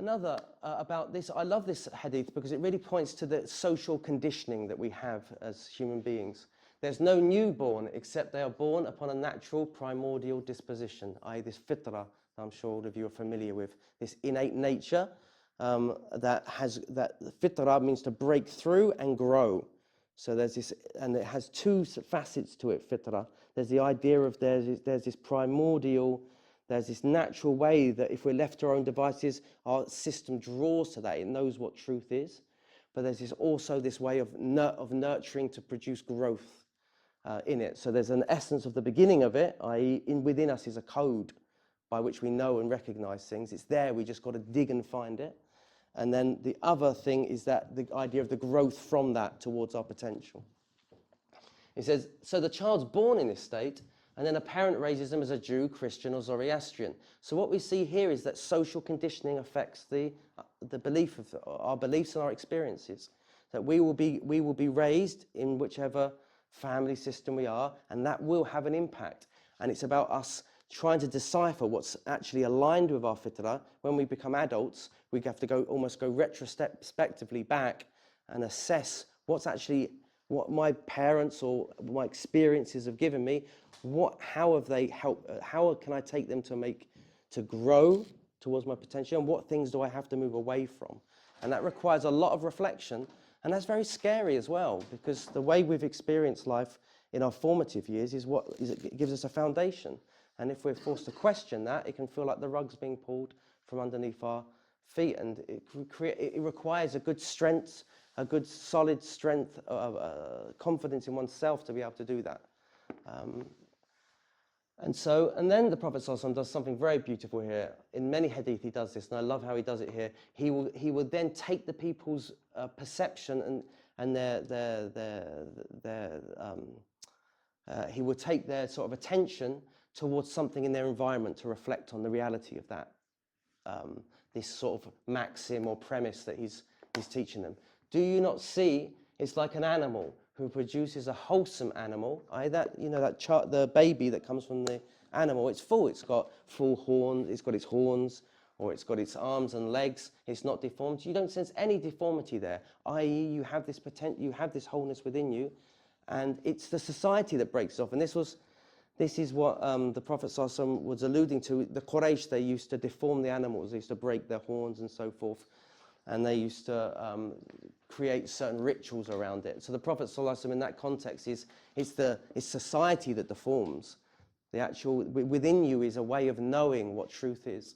Another about this, I love this hadith because it really points to the social conditioning that we have as human beings. There's no newborn except they are born upon a natural primordial disposition, i.e. this fitra, I'm sure all of you are familiar with, this innate nature that fitra means to break through and grow. So there's this, and it has two facets to it, fitra. There's the idea of there's this primordial, there's this natural way that if we're left to our own devices, our system draws to that. It knows what truth is. But there's also this way of nurturing to produce growth in it. So there's an essence of the beginning of it, i.e. within us is a code by which we know and recognize things. It's there, we just got to dig and find it. And then the other thing is that the idea of the growth from that towards our potential. It says, so the child's born in this state, and then a parent raises them as a Jew, Christian, or Zoroastrian. So what we see here is that social conditioning affects the belief of our beliefs and our experiences. That we will be raised in whichever family system we are, and that will have an impact. And it's about us trying to decipher what's actually aligned with our fitra. When we become adults, we have to almost go retrospectively back and assess what my parents or my experiences have given me. How have they helped? How can I take them to grow towards my potential? And what things do I have to move away from? And that requires a lot of reflection. And that's very scary as well, because the way we've experienced life in our formative years it gives us a foundation. And if we're forced to question that, it can feel like the rug's being pulled from underneath our feet. And it requires a good strength, a good solid strength, confidence in oneself to be able to do that. And then the Prophet ﷺ does something very beautiful here. In many hadith he does this, and I love how he does it here. He will then take the people's perception and he will take their sort of attention towards something in their environment to reflect on the reality of that. This sort of maxim or premise that he's teaching them. Do you not see? It's like an animal who produces a wholesome animal, the baby that comes from the animal, it's got full horns, it's got its horns, or it's got its arms and legs, it's not deformed. You don't sense any deformity there, i.e. you have this you have this wholeness within you, and it's the society that breaks off. And this is what the Prophet ﷺ was alluding to. The Quraysh, they used to deform the animals, they used to break their horns and so forth. And they used to create certain rituals around it. So the Prophet ﷺ in that context it's society that deforms. The actual, within you is a way of knowing what truth is.